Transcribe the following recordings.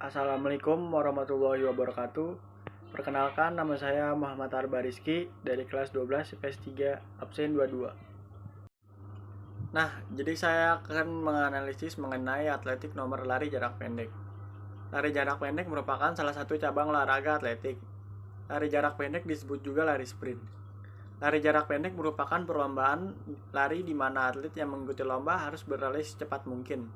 Assalamualaikum warahmatullahi wabarakatuh. Perkenalkan, nama saya Muhammad Arba Rizky dari kelas 12 IPS 3 absen 22. Nah, jadi saya akan menganalisis mengenai atletik nomor lari jarak pendek. Lari jarak pendek merupakan salah satu cabang olahraga atletik. Lari jarak pendek disebut juga lari sprint. Lari jarak pendek merupakan perlombaan lari di mana atlet yang mengikuti lomba harus berlari secepat mungkin.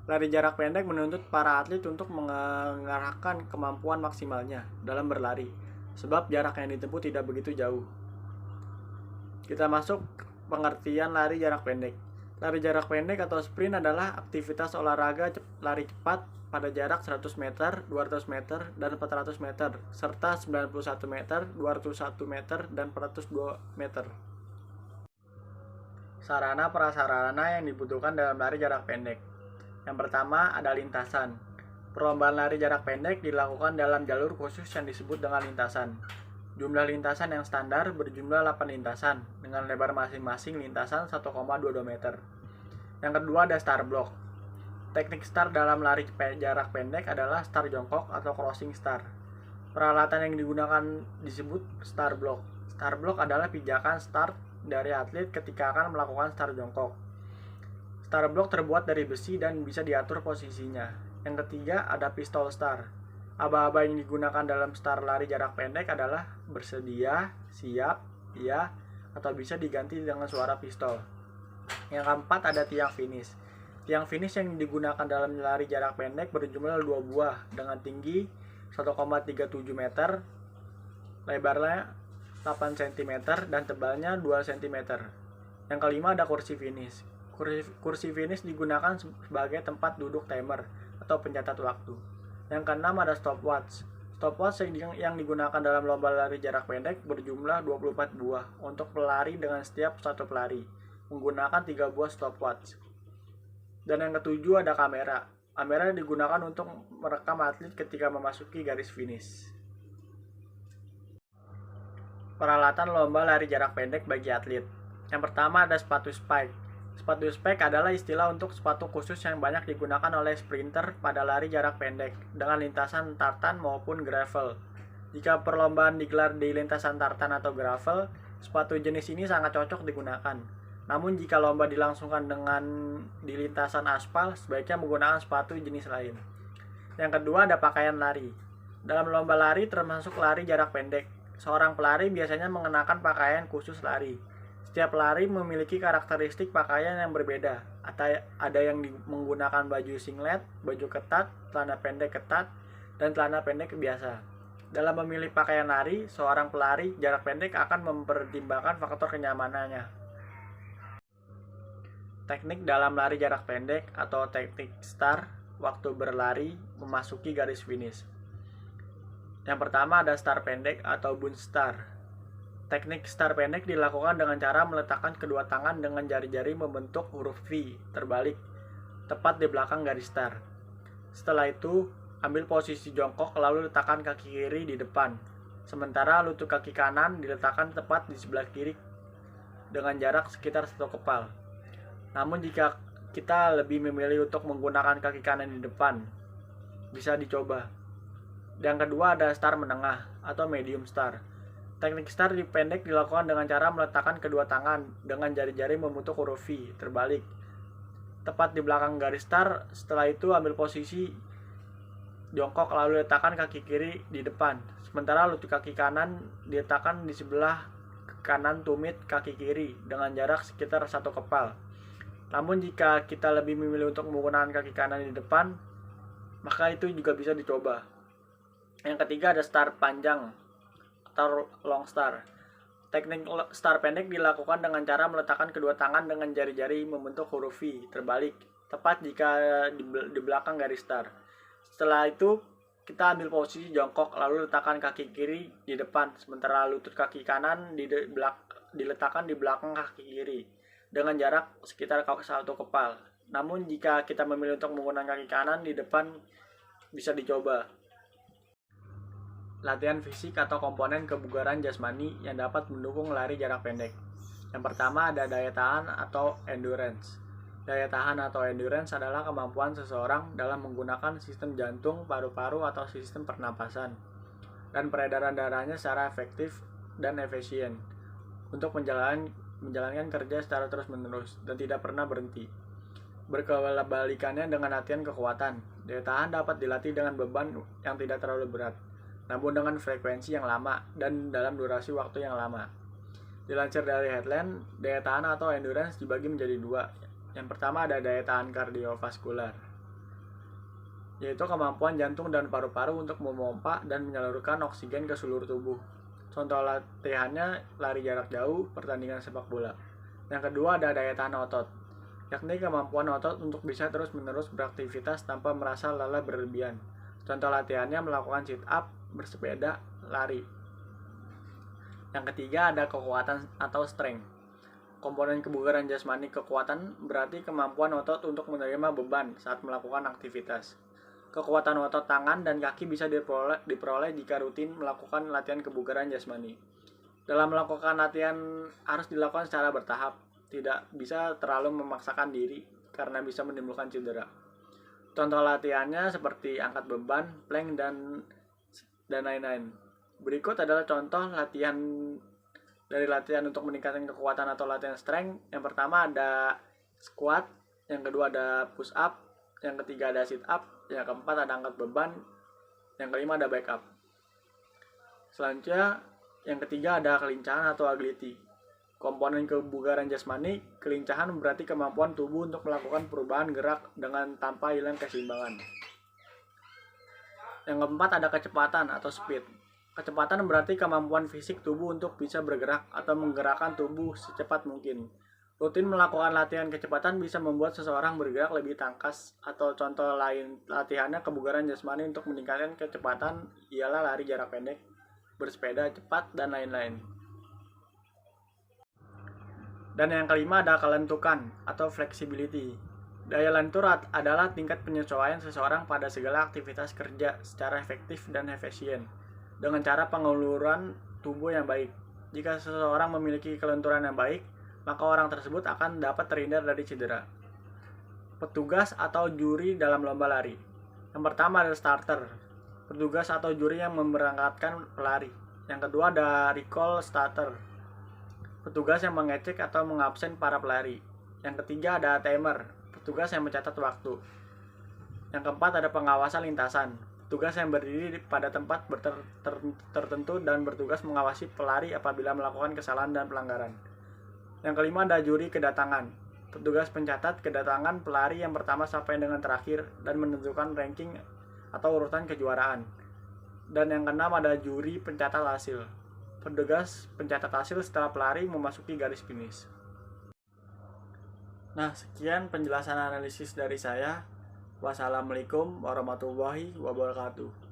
Lari jarak pendek menuntut para atlet untuk mengarahkan kemampuan maksimalnya dalam berlari, sebab jarak yang ditempuh tidak begitu jauh. Kita masuk pengertian lari jarak pendek. Lari jarak pendek atau sprint adalah aktivitas olahraga lari cepat pada jarak 100 meter, 200 meter, dan 400 meter, serta 91 meter, 201 meter, dan 402 meter. Sarana prasarana yang dibutuhkan dalam lari jarak pendek. Yang pertama ada lintasan. Perlombaan lari jarak pendek dilakukan dalam jalur khusus yang disebut dengan lintasan. Jumlah lintasan yang standar berjumlah 8 lintasan dengan lebar masing-masing lintasan 1,22 meter. Yang kedua ada start block. Teknik start dalam lari jarak pendek adalah start jongkok atau crossing start. Peralatan yang digunakan disebut start block. Start block adalah pijakan start dari atlet ketika akan melakukan start jongkok. Start block terbuat dari besi dan bisa diatur posisinya. Yang ketiga ada pistol start. Aba-aba yang digunakan dalam start lari jarak pendek adalah bersedia, siap, iya, atau bisa diganti dengan suara pistol. Yang keempat ada tiang finish. Tiang finish yang digunakan dalam lari jarak pendek berjumlah 2 buah dengan tinggi 1,37 meter, lebarnya 8 cm, dan tebalnya 2 cm. Yang kelima ada kursi finish. Kursi finish digunakan sebagai tempat duduk timer atau pencatat waktu. Yang keenam ada stopwatch. Stopwatch yang digunakan dalam lomba lari jarak pendek berjumlah 24 buah untuk pelari dengan setiap satu pelari, menggunakan 3 buah stopwatch. Dan yang ketujuh ada kamera. Kamera digunakan untuk merekam atlet ketika memasuki garis finish. Peralatan lomba lari jarak pendek bagi atlet. Yang pertama ada sepatu spike. Sepatu spike adalah istilah untuk sepatu khusus yang banyak digunakan oleh sprinter pada lari jarak pendek dengan lintasan tartan maupun gravel. Jika perlombaan digelar di lintasan tartan atau gravel, sepatu jenis ini sangat cocok digunakan. Namun jika lomba dilangsungkan di lintasan aspal, sebaiknya menggunakan sepatu jenis lain. Yang kedua ada pakaian lari. Dalam lomba lari termasuk lari jarak pendek, seorang pelari biasanya mengenakan pakaian khusus lari. Setiap pelari memiliki karakteristik pakaian yang berbeda. Ada yang menggunakan baju singlet, baju ketat, celana pendek ketat, dan celana pendek biasa. Dalam memilih pakaian lari, seorang pelari jarak pendek akan mempertimbangkan faktor kenyamanannya. Teknik dalam lari jarak pendek atau teknik start waktu berlari memasuki garis finish. Yang pertama ada start pendek atau bound start. Teknik start pendek dilakukan dengan cara meletakkan kedua tangan dengan jari-jari membentuk huruf V terbalik tepat di belakang garis start. Setelah itu, ambil posisi jongkok lalu letakkan kaki kiri di depan. Sementara lutut kaki kanan diletakkan tepat di sebelah kiri dengan jarak sekitar 1 kepal. Namun jika kita lebih memilih untuk menggunakan kaki kanan di depan, bisa dicoba. Yang kedua ada start menengah atau medium start. Teknik start pendek dilakukan dengan cara meletakkan kedua tangan dengan jari-jari membentuk huruf V terbalik tepat di belakang garis start. Setelah itu ambil posisi jongkok lalu letakkan kaki kiri di depan. Sementara lutut kaki kanan diletakkan di sebelah kanan tumit kaki kiri dengan jarak sekitar 1 kepal. Namun jika kita lebih memilih untuk menggunakan kaki kanan di depan, maka itu juga bisa dicoba. Yang ketiga ada start panjang atau long start. Teknik start pendek dilakukan dengan cara meletakkan kedua tangan dengan jari-jari membentuk huruf V terbalik tepat jika di belakang garis start. Setelah itu kita ambil posisi jongkok lalu letakkan kaki kiri di depan, sementara lutut kaki kanan diletakkan di belakang kaki kiri dengan jarak sekitar 1 kepal. Namun jika kita memilih untuk menggunakan kaki kanan di depan, bisa dicoba. Latihan fisik atau komponen kebugaran jasmani yang dapat mendukung lari jarak pendek. Yang pertama ada daya tahan atau endurance. Daya tahan atau endurance adalah kemampuan seseorang dalam menggunakan sistem jantung, paru-paru, atau sistem pernapasan dan peredaran darahnya secara efektif dan efisien untuk menjalankan kerja secara terus-menerus dan tidak pernah berhenti. Berkebalikannya dengan latihan kekuatan, daya tahan dapat dilatih dengan beban yang tidak terlalu berat, namun dengan frekuensi yang lama dan dalam durasi waktu yang lama. Dilansir dari headline, daya tahan atau endurance dibagi menjadi dua. Yang pertama ada daya tahan kardiovaskular, yaitu kemampuan jantung dan paru-paru untuk memompa dan menyalurkan oksigen ke seluruh tubuh. Contoh latihannya lari jarak jauh, pertandingan sepak bola. Yang kedua ada daya tahan otot, yakni kemampuan otot untuk bisa terus-menerus beraktivitas tanpa merasa lelah berlebihan. Contoh latihannya melakukan sit up, bersepeda, lari. Yang ketiga ada kekuatan atau strength. Komponen kebugaran jasmani kekuatan berarti kemampuan otot untuk menerima beban saat melakukan aktivitas. Kekuatan otot tangan dan kaki bisa diperoleh jika rutin melakukan latihan kebugaran jasmani. Dalam melakukan latihan harus dilakukan secara bertahap, tidak bisa terlalu memaksakan diri karena bisa menimbulkan cedera. Contoh latihannya seperti angkat beban, plank, dan lain-lain. Berikut adalah contoh latihan untuk meningkatkan kekuatan atau latihan strength. Yang pertama ada squat, yang kedua ada push up, yang ketiga ada sit up, yang keempat ada angkat beban, yang kelima ada back up. Selanjutnya yang ketiga ada kelincahan atau agility. Komponen kebugaran jasmani, kelincahan berarti kemampuan tubuh untuk melakukan perubahan gerak dengan tanpa hilang keseimbangan. Yang keempat ada kecepatan atau speed. Kecepatan berarti kemampuan fisik tubuh untuk bisa bergerak atau menggerakkan tubuh secepat mungkin. Rutin melakukan latihan kecepatan bisa membuat seseorang bergerak lebih tangkas, atau contoh lain latihannya kebugaran jasmani untuk meningkatkan kecepatan ialah lari jarak pendek, bersepeda cepat, dan lain-lain. Dan yang kelima ada kelentukan atau flexibility. Daya lentur adalah tingkat penyesuaian seseorang pada segala aktivitas kerja secara efektif dan efisien dengan cara penguluran tubuh yang baik. Jika seseorang memiliki kelenturan yang baik, maka orang tersebut akan dapat terhindar dari cedera. Petugas atau juri dalam lomba lari. Yang pertama ada starter, petugas atau juri yang memberangkatkan pelari. Yang kedua ada recall starter, petugas yang mengecek atau mengabsen para pelari. Yang ketiga ada timer, petugas yang mencatat waktu. Yang keempat ada pengawasan lintasan, petugas yang berdiri pada tempat tertentu dan bertugas mengawasi pelari apabila melakukan kesalahan dan pelanggaran. Yang kelima ada juri kedatangan, petugas pencatat kedatangan pelari yang pertama sampai dengan terakhir dan menentukan ranking atau urutan kejuaraan. Dan yang keenam ada juri pencatat hasil, petugas pencatat hasil setelah pelari memasuki garis finish. Nah, sekian penjelasan analisis dari saya. Wassalamualaikum warahmatullahi wabarakatuh.